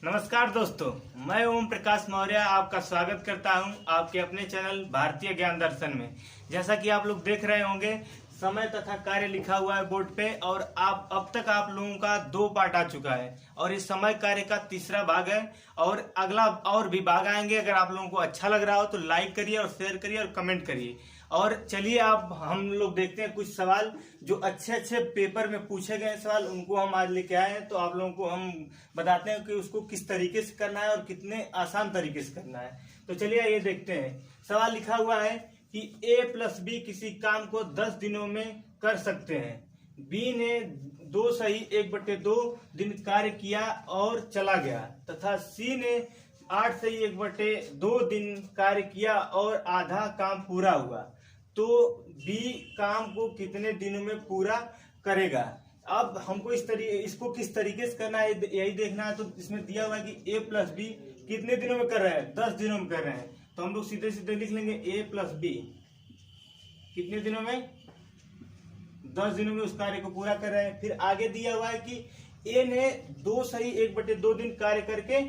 नमस्कार दोस्तों, मैं ओम प्रकाश मौर्य आपका स्वागत करता हूं आपके अपने चैनल भारतीय ज्ञान दर्शन में। जैसा कि आप लोग देख रहे होंगे, समय तथा कार्य लिखा हुआ है बोर्ड पे और अब तक आप लोगों का 2 पार्ट आ चुका है और इस समय कार्य का तीसरा भाग है और अगला और भी भाग आएंगे। अगर आप लोगों को अच्छा लग रहा हो तो लाइक करिए और शेयर करिए और कमेंट करिए। और चलिए आप हम लोग देखते हैं कुछ सवाल जो अच्छे अच्छे पेपर में पूछे गए सवाल, उनको हम आज लेके आए हैं। तो आप लोगों को हम बताते हैं कि उसको किस तरीके से करना है और कितने आसान तरीके से करना है। तो चलिए ये देखते हैं। सवाल लिखा हुआ है कि a+b किसी काम को 10 दिनों में कर सकते हैं। b ने 2 सही 1/2 दिन कार्य किया और चला गया तथा c ने 8 सही 1/2 दिन कार्य किया और आधा काम पूरा हुआ, तो b काम को कितने दिनों में पूरा करेगा। अब हमको इसको किस तरीके से करना है यही देखना है। तो इसमें दिया हुआ है कि a+b कितने दिनों में कर रहे हैं, 10 दिनों में कर रहे हैं। तो हम लोग सीधे सीधे लिख लेंगे a+b कितने दिनों में, 10 दिनों में उस कार्य को पूरा कर रहे हैं। फिर आगे दिया हुआ है कि a ने 2 सही 1/2 दिन कार्य करके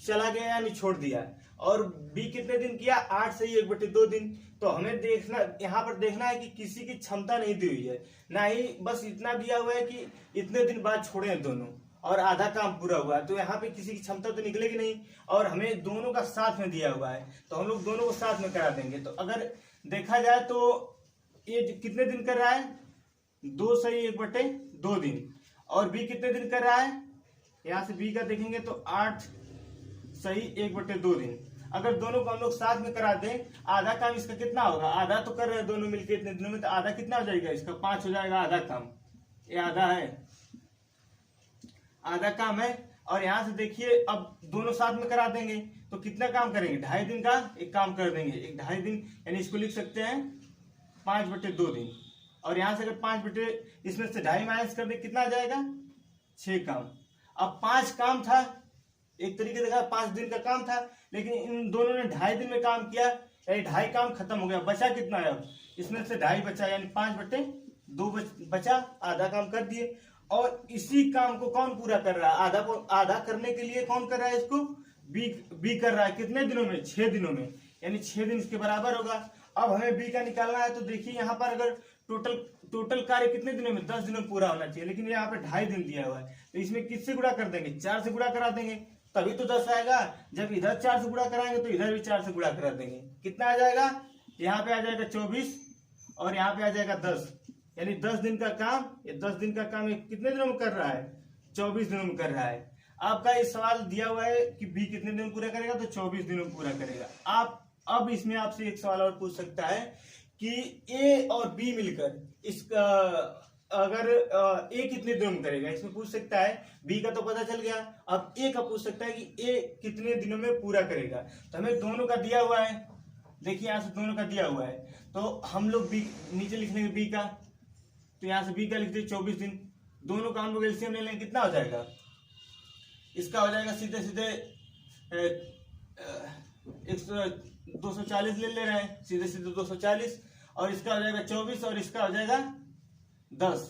चला गया यानी छोड़ दिया और b कितने दिन किया, 8 सही 1/2 दिन। तो हमें देखना, यहाँ पर देखना है कि किसी की क्षमता नहीं दी हुई है, ना ही बस इतना दिया हुआ है कि इतने दिन बाद छोड़े हैं दोनों और आधा काम पूरा हुआ है। तो यहाँ पे किसी की क्षमता तो निकलेगी नहीं और हमें दोनों का साथ में दिया हुआ है, तो हम लोग दोनों को साथ में करा देंगे। तो अगर देखा जाए तो ये कितने दिन कर रहा है, 2 सही 1/2 दिन। और b कितने दिन कर रहा है, यहाँ से b का देखेंगे तो 8 सही 1/2 दिन। अगर दोनों को हम लोग साथ में करा दें, आधा काम इसका कितना होगा, आधा तो कर रहे हैं दोनों मिलकर इतने दिनों में, तो आधा कितना हो जाएगा इसका, 5 हो जाएगा आधा काम। ये आधा है, आधा काम है। और यहाँ से देखिए अब दोनों साथ में करा देंगे तो कितना काम करेंगे, 2.5 दिन का एक काम कर देंगे, 2.5 दिन यानी इसको लिख सकते हैं 5/2 दिन। और यहाँ से अगर 5 इसमें से 2.5 माइनस कर दे कितना आ जाएगा, 6 काम। अब 5 काम था, एक तरीके से 5 दिन का काम था, लेकिन इन दोनों ने 2.5 दिन में काम किया यानी 2.5 काम खत्म हो गया। बचा कितना है, अब इसमें से 2.5 बचा यानी 5/2 बचा, आधा काम कर दिए। और इसी काम को कौन पूरा कर रहा है, आधा करने के लिए कौन कर रहा है इसको, बी कर रहा है। कितने दिनों में, 6 दिनों में, यानी 6 दिन इसके बराबर होगा। अब हमें बी का निकालना है। तो देखिए यहाँ पर अगर टोटल कार्य कितने दिनों में, 10 दिनों में पूरा होना चाहिए, लेकिन यहाँ पे 2.5 दिन दिया हुआ है। तो इसमें किससे गुणा कर देंगे, 4 से गुणा करा देंगे, तभी तो 10 आएगा। जब इधर 4 से गुणा कराएंगे तो इधर भी 4 से गुणा करा देंगे। कितना आ जाएगा, यहाँ पे आ जाएगा 24 और यहाँ पे आ जाएगा 10, यानी 10 दिन का काम। ये 10 दिन का काम ये कितने दिनों में कर रहा है, 24 दिनों में कर रहा है। आपका ये सवाल दिया हुआ है कि बी कितने दिन में पूरा करेगा, तो 24 दिनों में पूरा करेगा। आप अब इसमें आपसे एक सवाल और पूछ सकता है कि ए और बी मिलकर इसका अगर ए कितने दिनों में करेगा, इसमें पूछ सकता है। बी का तो पता चल गया, अब ए का पूछ सकता है कि ए कितने दिनों में पूरा करेगा। तो हमें दोनों का दिया हुआ है, देखिए यहाँ से दोनों का दिया हुआ है, तो हम लोग बी नीचे लिख लेंगे बी का। तो यहाँ से बी का लिख दिए 24 दिन। दोनों का हम लोग एलसीएम ले लेंगे, कितना हो जाएगा, इसका हो जाएगा सीधे सीधे 240 ले रहे हैं, सीधे सीधे 240। और इसका हो जाएगा 24 और इसका हो जाएगा 10।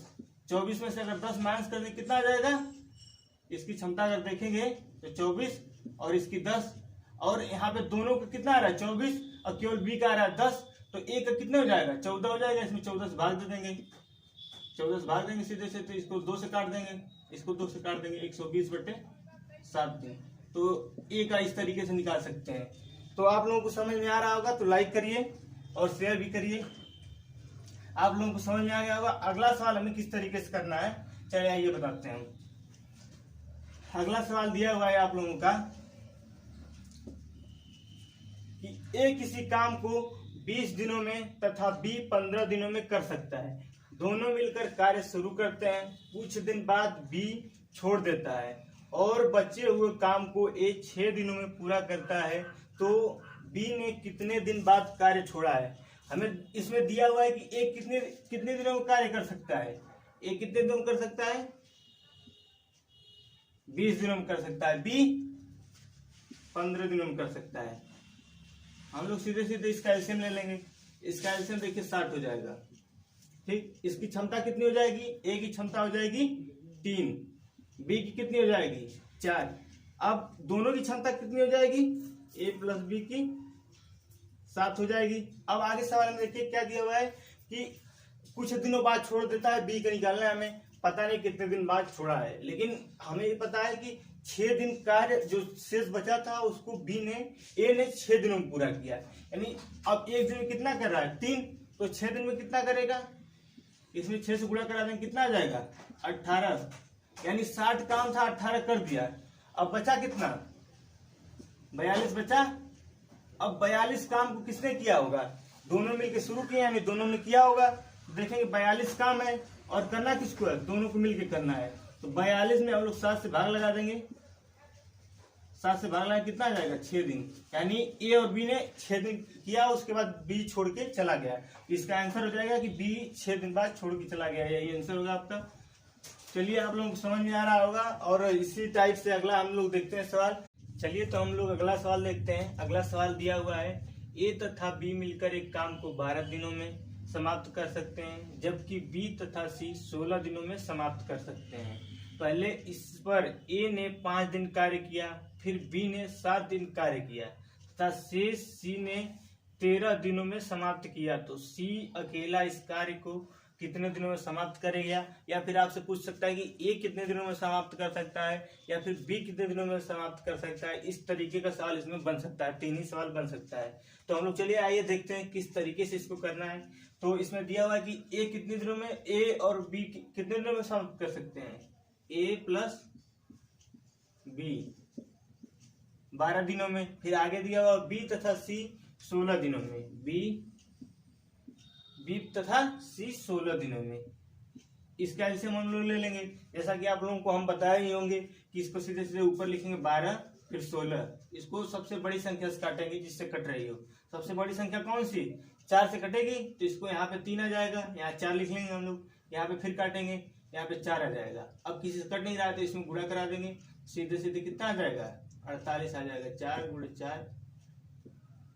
24 में से अगर 10 माइनस कर दें कितना आ जाएगा, इसकी क्षमता अगर देखेंगे तो 24 और इसकी 10। और यहाँ पे दोनों का कितना आ रहा है, 24 और केवल बी का आ रहा है 10। तो ए का कितने हो जाएगा, 14 हो जाएगा। इसमें 14 से भाग दे देंगे, 14 से भाग देंगे सीधे से, तो इसको 2 से काट देंगे, इसको 2 से काट देंगे, 120/7 दिन। तो ए का इस तरीके से निकाल सकते हैं। तो आप लोगों को समझ में आ रहा होगा तो लाइक करिए और शेयर भी करिए। आप लोगों को समझ में आ गया होगा। अगला सवाल हमें किस तरीके से करना है, चलिए आइए बताते हैं। अगला सवाल दिया हुआ है आप लोगों का कि ए किसी काम को 20 दिनों में तथा बी 15 दिनों में कर सकता है। दोनों मिलकर कार्य शुरू करते हैं, कुछ दिन बाद बी छोड़ देता है और बचे हुए काम को ए 6 दिनों में पूरा करता है। तो बी ने कितने दिन बाद कार्य छोड़ा है। हमें इसमें दिया हुआ है कि ए कितने दिनों में कार्य कर सकता है, ए कितने दिनों में कर सकता है, 20 दिनों में कर सकता है, बी 15 दिनों में कर सकता है। हम लोग सीधे सीधे इसका एलसीएम ले लेंगे। इसका एलसीएम देखिए 60 हो जाएगा, ठीक। इसकी क्षमता कितनी हो जाएगी, ए की क्षमता हो जाएगी 3, बी की कितनी हो जाएगी 4। अब दोनों की क्षमता कितनी हो जाएगी, ए प्लस बी की 7 हो जाएगी। अब आगे सवाल में देखिए क्या दिया हुआ है कि कुछ दिनों बाद छोड़ देता है, बी का निकालना है, हमें पता नहीं कितने दिन बाद छोड़ा है, लेकिन हमें ये पता है कि 6 दिन कार्य जो शेष बचा था उसको बी ने ए ने 6 दिनों में पूरा किया। यानी अब एक दिन में कितना कर रहा है, 3, तो 6 दिन में कितना करेगा, इसमें 6 से गुणा करा देंगे, कितना आ जाएगा 18। यानी 60 काम था, 18 कर दिया। अब बचा कितना, 42 बचा। अब 42 काम को किसने किया होगा, दोनों मिलकर शुरू किए, यानी दोनों ने किया होगा। देखेंगे 42 काम है और करना किसको है, दोनों को मिलकर करना है। तो 42 में हम लोग 7 से भाग लगा देंगे, 7 से भाग लगा कितना आ जाएगा 6 दिन। यानी ए और बी ने 6 दिन किया, उसके बाद बी छोड़ के चला गया। इसका आंसर हो जाएगा कि बी 6 दिन बाद छोड़ के चला गया, यही आंसर होगा आपका। चलिए आप लोगों को समझ में आ रहा होगा। और इसी टाइप से अगला हम लोग देखते हैं सवाल। चलिए तो हम लोग अगला सवाल देखते हैं। अगला सवाल दिया हुआ है, ए तथा बी मिलकर एक काम को 12 दिनों में समाप्त कर सकते हैं, जबकि बी तथा सी 16 दिनों में समाप्त कर सकते हैं। पहले इस पर ए ने 5 दिन कार्य किया, फिर बी ने 7 दिन कार्य किया तथा शेष सी ने 13 दिनों में समाप्त किया, तो सी अकेला इस कार्य को कितने दिनों में समाप्त करेगा। या फिर आपसे पूछ सकता है कि ए कितने दिनों में समाप्त कर सकता है, या फिर बी कितने दिनों में समाप्त कर सकता है। इस तरीके का सवाल इसमें बन सकता है, 3 ही सवाल बन सकता है। तो हम लोग चलिए आइए देखते हैं किस तरीके से इसको करना है। तो इसमें दिया हुआ है कि ए कितने दिनों में, ए और बी कितने दिनों में समाप्त कर सकते हैं, ए प्लस बी 12 दिनों में। फिर आगे दिया हुआ बी तथा सी 16 दिनों में, बी तथा सी 16 दिनों में। इसका एलसीएम हम लोग ले लेंगे, जैसा कि आप लोगों को हम बताए ही होंगे कि इसको सीधे सीधे ऊपर लिखेंगे 12 फिर 16। इसको सबसे बड़ी संख्या से काटेंगे जिससे कट रही हो। सबसे बड़ी संख्या कौन सी, 4 से कटेगी, तो इसको यहाँ पे 3 आ जाएगा, यहाँ 4 लिख लेंगे हम लोग, यहाँ पे फिर काटेंगे, यहाँ पे 4 आ जाएगा। अब किसी से कट नहीं रहा है तो इसमें गुणा करा देंगे, सीधे सीधे कितना आ जाएगा 48 आ जाएगा। 4 × 4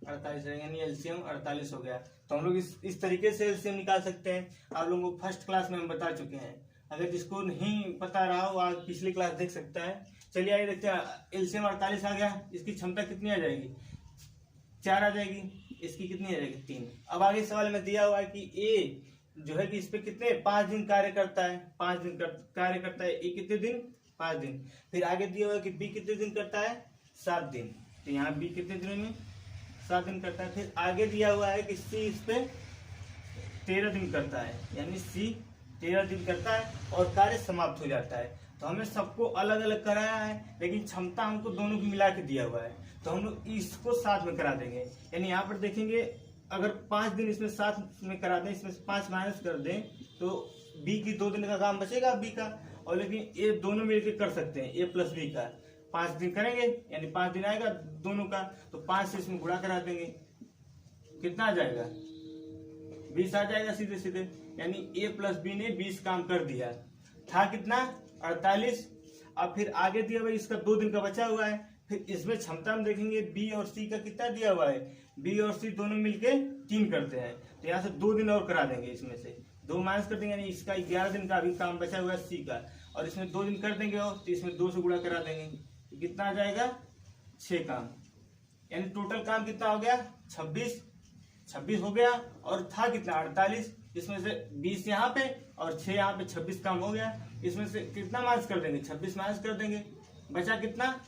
48 रहेगा, यानी एलसीएम 48 हो गया। तो हम लोग इस तरीके से एलसीएम निकाल सकते हैं। आप लोगों को फर्स्ट क्लास में हम बता चुके हैं, अगर जिसको नहीं पता रहा हो आज पिछली क्लास देख सकता है। चलिए आइए देखते हैं, एलसीएम 48 आ गया, इसकी क्षमता कितनी आ जाएगी, 4 आ जाएगी, इसकी कितनी आ जाएगी 3। अब आगे सवाल में दिया हुआ है कि ए जो है कि इस पे कितने 5 दिन कार्य करता है, 5 दिन कार्य करता है। ए कितने दिन, 5 दिन। फिर आगे दिया हुआ है कि बी कितने दिन करता है, 7 दिन। तो यहाँ बी कितने दिनों में, 7 दिन करता है। फिर आगे दिया हुआ है कि सी इस पे 13 दिन करता है, यानी सी 13 दिन करता है और कार्य समाप्त हो जाता है। तो हमें सबको अलग अलग कराया है, लेकिन क्षमता हमको दोनों की मिला के दिया हुआ है, तो हम लोग इसको साथ में करा देंगे। यानी यहाँ पर देखेंगे अगर 5 दिन इसमें साथ में करा दें, इसमें से 5 माइनस कर दें, तो बी की 2 दिन का काम बचेगा बी का, और लेकिन ये दोनों मिलकर कर सकते हैं, ए प्लस बी का। 5 दिन करेंगे यानी 5 दिन आएगा दोनों का, तो 5 से इसमें गुणा करा देंगे, कितना आ जाएगा 20 आ जाएगा सीधे सीधे। यानी ए प्लस बी ने 20 काम कर दिया, था कितना 48। अब फिर आगे दिया हुआ इसका 2 दिन का बचा हुआ है। फिर इसमें क्षमता में देखेंगे बी और सी का कितना दिया हुआ है, बी और सी दोनों मिलके 3 करते हैं, तो यहाँ से 2 दिन और करा देंगे, इसमें से 2 माइनस कर देंगे, यानी इसका 11 दिन का अभी काम बचा हुआ है सी का, और इसमें 2 दिन कर देंगे और तो इसमें 2 से गुणा करा देंगे, तो कितना आ जाएगा 6 काम। यानी टोटल काम कितना हो गया 26 हो गया, और था कितना 48। इसमें से 20 यहाँ पे और 6 यहाँ पे, 26 काम हो गया। इसमें से कितना माइनस कर देंगे, 26 माइनस कर देंगे, बचा कितना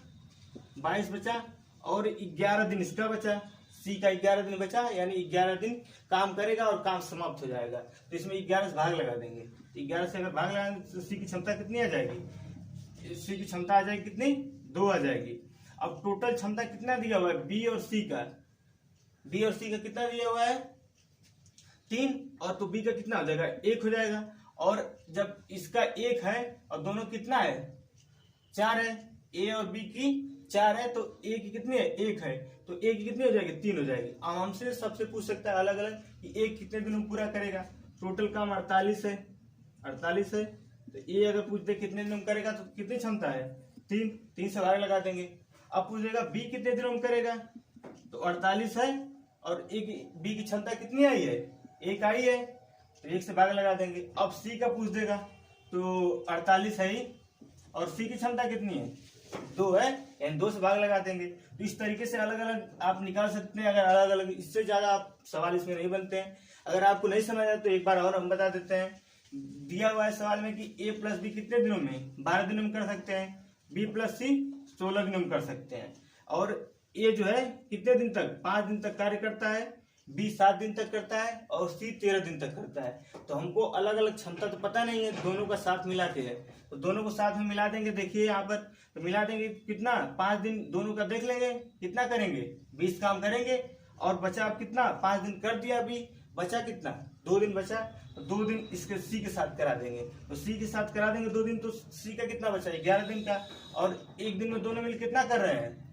22 बचा, और 11 दिन इसका बचा, सी का 11 दिन बचा, यानी 11 दिन काम करेगा और काम समाप्त हो जाएगा। तो इसमें 11 से भाग लगा देंगे, तो 11 से अगर भाग लगाएंगे तो सी की क्षमता कितनी आ जाएगी, सी की क्षमता आ जाएगी कितनी 2 आ जाएगी। अब टोटल क्षमता कितना दिया हुआ है बी और सी का, बी और सी का कितना दिया हुआ है 3, और तो बी का कितना हो जाएगा 1 हो जाएगा। और जब इसका 1 है और दोनों कितना है 4 है, ए और बी की 4 है, तो ए की कितनी है 1 है, तो ए की कितनी हो जाएगी 3 हो जाएगी। अब हमसे सबसे पूछ सकता है अलग अलग कि ए कितने दिनों में पूरा करेगा। टोटल काम 48 है, 48 है, तो ए अगर पूछ दे कितने दिनों में करेगा तो कितनी क्षमता है 3 से भाग लगा देंगे। अब पूछेगा बी कितने दिनों में करेगा, तो 48 है और बी की क्षमता कितनी आई है 1 आई है, तो 1 से भाग लगा देंगे। अब सी का पूछ देगा तो 48 है ही, और सी की क्षमता कितनी है 2 है, यानी 2 से भाग लगा देंगे। तो इस तरीके से अलग अलग आप निकाल सकते हैं। अगर अलग अलग, इससे ज्यादा आप सवाल इसमें नहीं बनते हैं। अगर आपको नहीं समझ आए तो एक बार और हम बता देते हैं। दिया हुआ है सवाल में कि a प्लस बी कितने दिनों में, 12 दिनों में कर सकते हैं, b प्लस सी 16 दिनों में कर सकते हैं, और a जो है कितने दिन तक, 5 दिन तक कार्य करता है, b 7 दिन तक करता है और c 13 दिन तक करता है। तो हमको अलग अलग क्षमता तो पता नहीं है, दोनों का साथ मिला के है, तो दोनों को साथ में मिला देंगे। देखिए यहाँ पर तो मिला देंगे कितना, 5 दिन दोनों का देख लेंगे कितना करेंगे, 20 काम करेंगे, और बचा अब कितना, 5 दिन कर दिया, अभी बचा कितना, 2 दिन बचा, तो 2 दिन इसके सी के साथ करा देंगे। तो सी के साथ करा देंगे 2 दिन, तो सी का कितना बचा, 11 दिन का, और एक दिन में दोनों मिल कितना कर रहे हैं,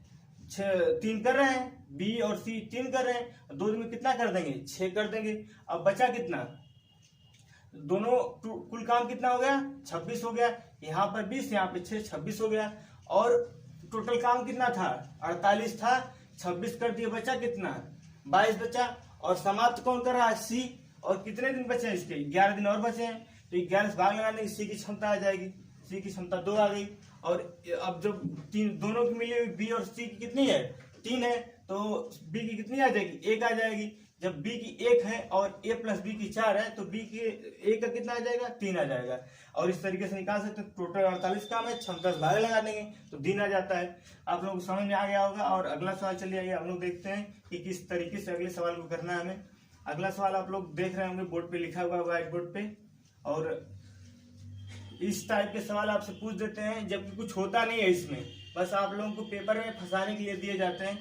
3 कर रहे हैं, बी और सी 3 कर रहे हैं, 2 दिन में कितना कर देंगे, 6 कर देंगे। अब बचा कितना, दोनों कुल काम कितना हो गया, 26 हो गया, यहाँ पर 20, यहाँ पे 6, 26 हो गया, और टोटल काम कितना था, 48 था, 26 कर दिए, बचा कितना, 22 बचा, और समाप्त कौन कर रहा है, सी, और कितने दिन बचे हैं इसके, 11 दिन और बचे हैं, तो 11 से भाग लगाने की सी की क्षमता आ जाएगी, सी की क्षमता 2 आ गई। और अब जब दोनों की मिली हुई बी और सी की कितनी है, 3 है, तो बी की कितनी आ जाएगी, 1 आ जाएगी। जब बी की 1 है और ए प्लस बी की 4 है, तो बी की 1 का कितना आ जाएगा, 3 आ जाएगा। और इस तरीके से निकाल सकते हैं। टोटल 48 काम है, क्षमता से भाग लगा देंगे तो दिन आ जाता है। आप लोगों को समझ में आ गया होगा। और अगला सवाल चलिए आइए हम लोग देखते हैं कि किस तरीके से अगले सवाल को करना है हमें। अगला सवाल आप लोग देख रहे होंगे, बोर्ड पे लिखा हुआ है, व्हाइट बोर्ड पे, और इस टाइप के सवाल आपसे पूछ देते हैं, जबकि कुछ होता नहीं है इसमें, बस आप लोगों को पेपर में फंसाने के लिए दिए जाते हैं।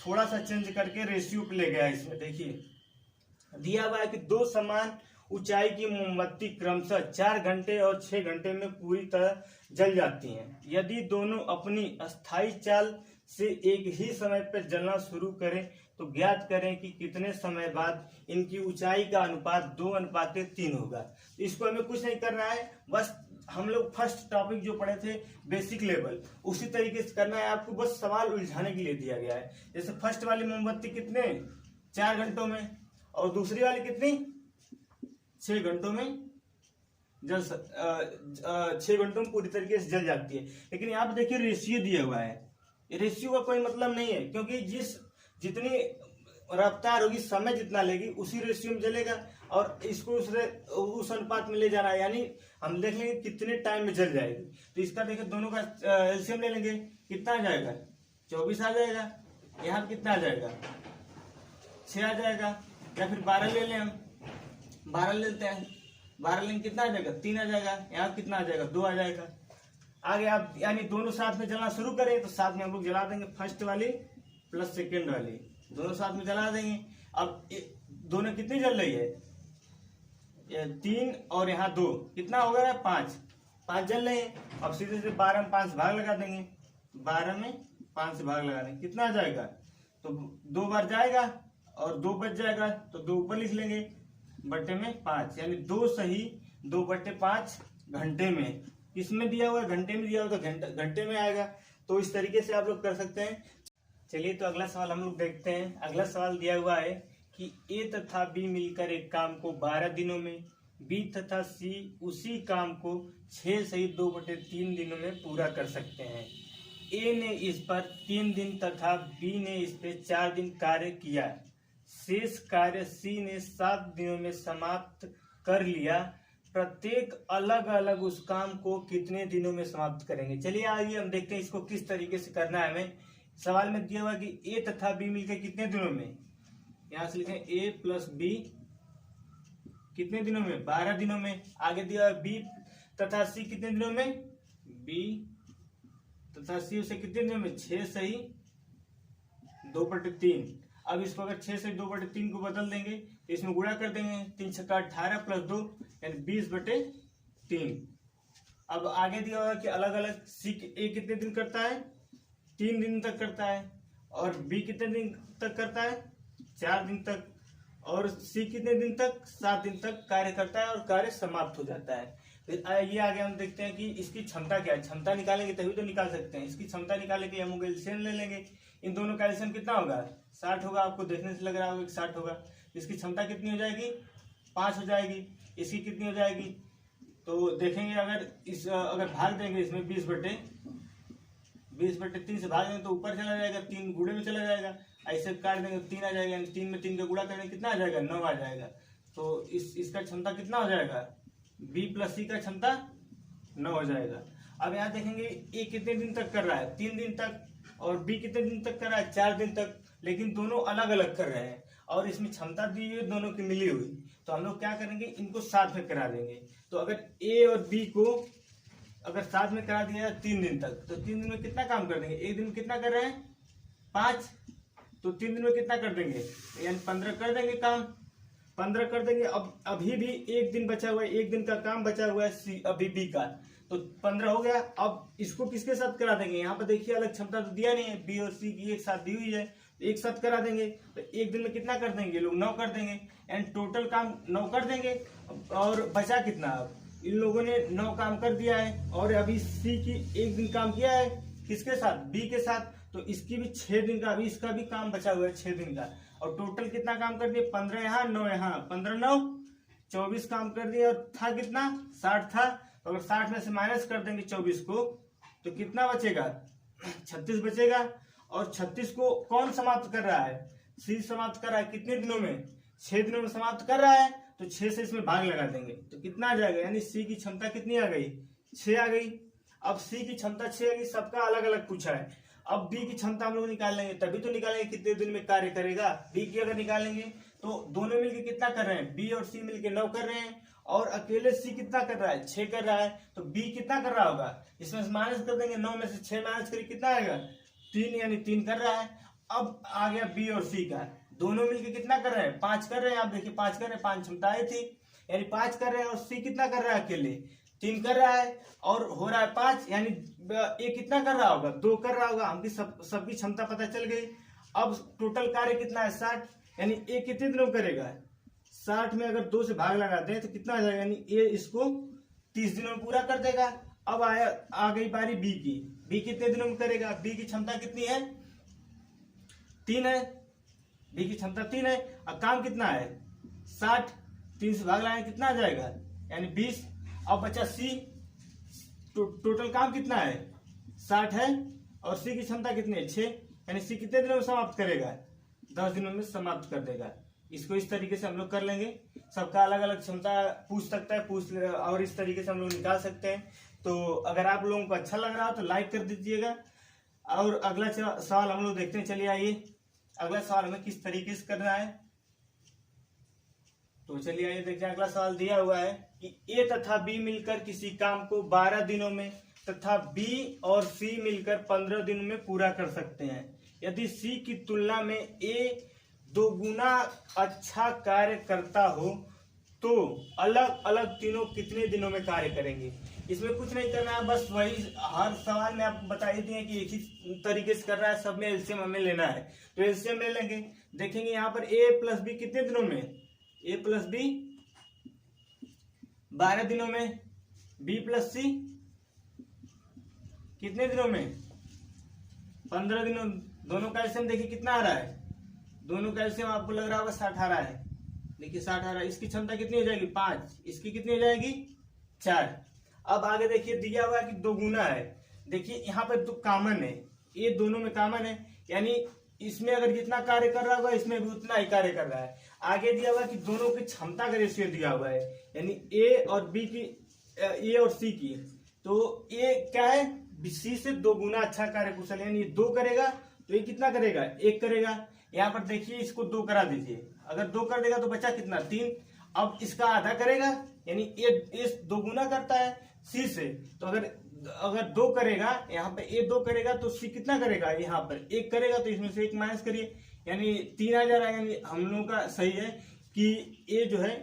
थोड़ा सा चेंज करके रेशियो पे ले गया है इसमें। देखिए दिया हुआ है कि 2 समान ऊंचाई की मोमबत्ती क्रमशः 4 घंटे और 6 घंटे में पूरी तरह जल जाती हैं। यदि दोनों अपनी अस्थायी चाल से एक ही समय पर जलना शुरू करें तो ज्ञात करें कि कितने समय बाद इनकी ऊंचाई का अनुपात 2:3 होगा। इसको हमें कुछ नहीं करना है, बस हम लोग फर्स्ट टॉपिक जो पढ़े थे बेसिक लेवल, उसी तरीके से करना है आपको। बस सवाल उलझाने के लिए दिया गया है। जैसे फर्स्ट वाली मोमबत्ती कितने, 4 घंटों में, और दूसरी वाली कितनी, 6 घंटों में 6 घंटों में पूरी तरीके से जल जाती है। लेकिन यहाँ पे देखिए रेशियो दिया हुआ है, रेशियो का कोई मतलब नहीं है, क्योंकि जितनी रफ्तार होगी, समय जितना लेगी, उसी रेशियो में जलेगा, और इसको उस अनुपात में ले जाना है। यानी हम देख लेंगे कितने टाइम में जल जाएगी। तो इसका देखिए दोनों का एलसीएम ले लेंगे, कितना आ जाएगा, 24 आ जाएगा, यहाँ कितना आ जाएगा, 6 आ जाएगा, या फिर 12 ले लें हम, 12 लेते हैं, 12 लेंगे कितना आ जाएगा, 3 आ जाएगा, यहाँ कितना आ जाएगा, 2 आ जाएगा। आगे आप यानी दोनों साथ में जलना शुरू करें तो साथ में हम लोग जला देंगे, फर्स्ट वाली प्लस सेकेंड वाली, दोनों साथ में जला देंगे। अब दोनों कितनी जल रही है, 3 और यहाँ 2, कितना हो गया, 5 जल रहे हैं। अब सीधे से 12 में 5 से भाग लगा देंगे, 12 में 5 से भाग लगा देंगे, कितना आ जाएगा, तो 2 बार जाएगा और 2 बच जाएगा, तो 2 ऊपर लिख लेंगे, बट्टे में 5, यानी 2 सही 2/5 घंटे में। किसमें दिया हुआ है, घंटे में दिया हुआ, तो घंटे में आएगा। तो इस तरीके से आप लोग कर सकते हैं। चलिए तो अगला सवाल हम लोग देखते हैं। अगला सवाल दिया हुआ है कि ए तथा बी मिलकर एक काम को 12 दिनों में, बी तथा सी उसी काम को 6 सही 2/3 दिनों में पूरा कर सकते हैं। ए ने इस पर 3 दिन तथा बी ने इस पर 4 दिन कार्य किया। शेष कार्य सी ने 7 दिनों में समाप्त कर लिया। प्रत्येक अलग अलग उस काम को कितने दिनों में समाप्त करेंगे। चलिए आइए हम देखते हैं इसको किस तरीके से करना है हमें। सवाल में दिया हुआ कि ए तथा बी मिलकर कितने दिनों में, यहां से लिखें ए प्लस बी कितने दिनों में, 12 दिनों में। आगे दिया हुआ बी तथा सी कितने दिनों में, बी तथा सी उसे कितने दिनों में, 6 सही 2/3। अब इसको अगर 6 से 2/3 को बदल देंगे तो इसमें गुणा कर देंगे, 3 छक्का 18 प्लस 2 यानी 20/3। अब आगे दिया हुआ कि अलग अलग सी ए कितने दिन करता है, 3 दिन तक करता है, और बी कितने दिन तक करता है, 4 दिन तक, और सी कितने दिन तक, 7 दिन तक कार्य करता है और कार्य समाप्त हो जाता है। फिर ये आगे हम देखते हैं कि इसकी क्षमता क्या है। क्षमता निकालेंगे तभी तो निकाल सकते हैं। इसकी क्षमता निकालने के लिए हम एलसीएम ले लेंगे। इन दोनों का एलसीएम कितना होगा, 60 होगा। आपको देखने से लग रहा होगा कि 60 होगा। इसकी क्षमता कितनी हो जाएगी, 5 हो जाएगी। इसकी कितनी हो जाएगी, तो देखेंगे अगर भाग देंगे इसमें 20/3 से भाग देंगे तो ऊपर चला जाएगा, 3 गुणे में चला जाएगा, ऐसे काट देंगे 3 आ जाएगा, यानी 3 में 3 का गुणा करेंगे कितना आ जाएगा, 9 आ जाएगा। तो इसका क्षमता कितना हो जाएगा, बी प्लस सी का क्षमता 9 हो जाएगा। अब यहाँ देखेंगे ए कितने दिन तक कर रहा है, 3 दिन तक, और बी कितने दिन तक कर रहा है, 4 दिन तक, लेकिन दोनों अलग अलग कर रहे हैं और इसमें क्षमता दी हुई दोनों की मिली हुई। तो हम लोग क्या करेंगे, इनको साथ में करा देंगे। तो अगर ए और बी को अगर साथ में करा दिया 3 दिन तक, तो 3 दिन में कितना काम कर देंगे, एक दिन में कितना कर रहे हैं 5, तो 3 दिन में कितना कर देंगे, यानी 15 कर देंगे काम, 15 कर देंगे। अब अभी भी एक दिन बचा हुआ है, एक दिन का काम बचा हुआ है अभी बी का, तो 15 हो गया। अब इसको किसके साथ करा देंगे, यहाँ पर देखिए अलग क्षमता तो दिया नहीं है, बी और सी की एक साथ दी हुई है, तो एक साथ करा देंगे। तो एक दिन में कितना कर देंगे, लोग 9 कर देंगे, एंड टोटल काम 9 कर देंगे। और बचा कितना, अब इन लोगों ने 9 काम कर दिया है और अभी सी की एक दिन काम किया है, किसके साथ, बी के साथ, तो इसकी भी 6 दिन का, अभी इसका भी काम बचा हुआ है 6 दिन का। और टोटल कितना काम कर दिए, 15 यहाँ 9 यहाँ, 15 9 24 काम कर दिए। और था कितना, 60 था, तो अगर 60 में से माइनस कर देंगे 24 को तो कितना बचेगा, 36 बचेगा। और 36 को कौन समाप्त कर रहा है, सी समाप्त कर रहा है, कितने दिनों में, 6 दिनों में समाप्त कर रहा है। तो 6 से इसमें भाग लगा देंगे तो कितना आ जाएगा, यानी सी की क्षमता कितनी आ गई, 6 आ गई। अब सी की क्षमता 6 आ गई, सबका अलग अलग पूछा है। अब बी की क्षमता हम लोग निकाल लेंगे, तभी तो निकालेंगे कितने दिन में कार्य करेगा। बी की अगर निकालेंगे तो दोनों मिलके कितना कर रहे हैं, बी और सी मिलके 9 कर रहे हैं, और अकेले सी कितना कर रहा है, 6 कर रहा है। तो बी कितना कर रहा होगा, इसमें से माइनस कर देंगे, 9 में से 6 माइनस करिए कितना आएगा, 3, यानी 3 कर रहा है। अब आ गया बी और सी का, दोनों मिलके कितना कर रहे हैं, 5 कर रहे हैं। आप देखिए 5 कर रहे हैं, 5 क्षमता आई थी, यानी 5 कर रहे हैं। और सी कितना कर रहा है, अकेले 3 कर रहा है, और हो रहा है 5, यानी ए कितना कर रहा होगा, 2 कर रहा होगा। हमकी सबकी क्षमता पता चल गई। अब टोटल कार्य कितना है, 60, यानी ए कितने दिनों में करेगा, 60 में अगर 2 से भाग लगा दें तो कितना आ जाएगा, यानी ए इसको 30 दिनों में पूरा कर देगा। अब आ गई बारी बी की, बी कितने दिनों में करेगा, बी की क्षमता कितनी है, 3 है, बी की क्षमता 3 है। अब काम कितना है, 60, 3 से भाग लगाए कितना आ जाएगा, यानी 20। अब बचा सी, टोटल काम कितना है, 60 है, और सी की क्षमता कितनी है, 6, यानी सी कितने दिनों में समाप्त करेगा, 10 दिनों में समाप्त कर देगा। इसको इस तरीके से हम लोग कर लेंगे। सबका अलग अलग क्षमता पूछ सकता है, और इस तरीके से हम लोग निकाल सकते हैं। तो अगर आप लोगों को अच्छा लग रहा हो तो लाइक कर दीजिएगा। और अगला सवाल हम लोग देखते हैं, चलिए आइए अगला सवाल हमें किस तरीके से करना है। तो चलिए आइए देखते हैं। अगला सवाल दिया हुआ है कि ए तथा बी मिलकर किसी काम को 12 दिनों में तथा बी और सी मिलकर 15 दिनों में पूरा कर सकते हैं। यदि सी की तुलना में ए 2 गुना अच्छा कार्य करता हो तो अलग अलग तीनों कितने दिनों में कार्य करेंगे। इसमें कुछ नहीं करना है, बस वही हर सवाल में आपको बता ही दिए कि एक ही तरीके से कर रहा है, सब में एलसीएम हमें लेना है। तो एलसीएम ले लेंगे, देखेंगे यहाँ पर ए प्लस बी कितने दिनों में, ए प्लस बी 12 दिनों में, बी प्लस सी कितने दिनों में, 15 दिनों। दोनों का एलसीएम देखिए कितना आ रहा है, दोनों का एलसीएम आपको लग रहा होगा 60 आ रहा है। देखिए 60 आ रहा है, इसकी क्षमता कितनी हो जाएगी, 5, इसकी कितनी हो जाएगी, 4। अब आगे देखिए दिया हुआ है कि 2 गुना है। देखिए यहाँ पर तो कॉमन है, ये दोनों में कॉमन है, यानी इसमें अगर जितना कार्य कर रहा होगा इसमें भी उतना ही कार्य कर रहा है। आगे दिया हुआ है कि दोनों की क्षमता का रेशियो दिया हुआ है, यानी ए और बी की, ए और सी की। तो ए क्या है, सी से 2 गुना अच्छा कार्य कुशल, यानी 2 करेगा तो ये कितना करेगा, 1 करेगा। यहाँ पर देखिए इसको 2 करा दीजिए, अगर 2 कर देगा तो बचा कितना, 3। अब इसका आधा करेगा, यानी ये 2 गुना करता है सी से, तो अगर 2 करेगा, यहाँ पे ए 2 करेगा तो सी कितना करेगा, यहाँ पर 1 करेगा, तो इसमें से 1 माइनस करिए, यानी 3 आ जा रहा है। यानी हम लोगों का सही है कि ए जो है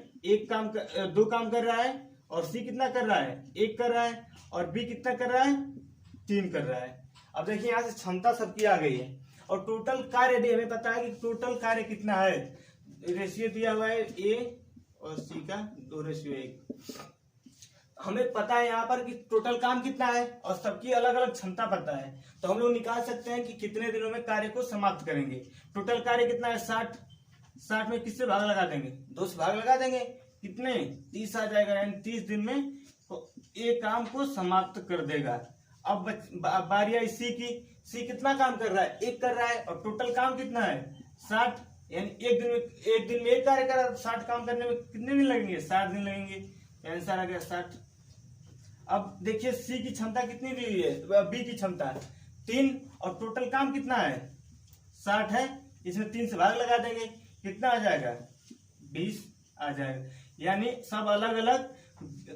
2 काम कर रहा है, और सी कितना कर रहा है, 1 कर रहा है, और बी कितना कर रहा है, 3 कर रहा है। अब देखिए यहाँ से क्षमता सबकी आ गई है, और टोटल कार्य भी हमें पता है कि टोटल कार्य कितना है। रेशियो दिया हुआ है ए और सी का 2:1। हमें पता है यहाँ पर कि टोटल काम कितना है, और सबकी अलग अलग क्षमता पता है, तो हम लोग निकाल सकते हैं कि कितने दिनों में कार्य को समाप्त करेंगे। टोटल कार्य कितना है, 60 में किससे भाग लगा देंगे, 2 से भाग लगा देंगे, कितने, 30 आ जाएगा, यानी 30 दिन में ये काम को समाप्त कर देगा। अब बारी आई सी की। सी कितना काम कर रहा है? एक कर रहा है, और टोटल काम कितना है? 60। यानी एक दिन में एक कार्य कर रहा है, 60 काम करने में कितने दिन लगेंगे? 60 दिन लगेंगे। आंसर आ गया 60। अब देखिए सी की क्षमता कितनी दी हुई है, बी की क्षमता 3, और टोटल काम कितना है? 60 है। इसमें 3 से भाग लगा देंगे, कितना आ जाएगा? 20 आ जाएगा। यानी सब अलग अलग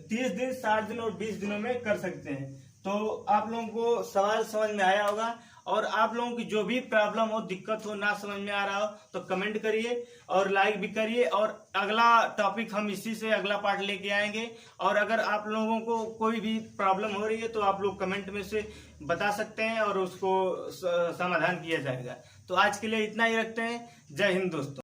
30 दिन, 60 दिन और 20 दिनों में कर सकते हैं। तो आप लोगों को सवाल समझ में आया होगा, और आप लोगों की जो भी प्रॉब्लम हो, दिक्कत हो, ना समझ में आ रहा हो तो कमेंट करिए और लाइक भी करिए। और अगला टॉपिक हम इसी से अगला पार्ट लेके आएंगे। और अगर आप लोगों को कोई भी प्रॉब्लम हो रही है तो आप लोग कमेंट में से बता सकते हैं और उसको समाधान किया जाएगा। तो आज के लिए इतना ही रखते हैं। जय हिंद दोस्तों।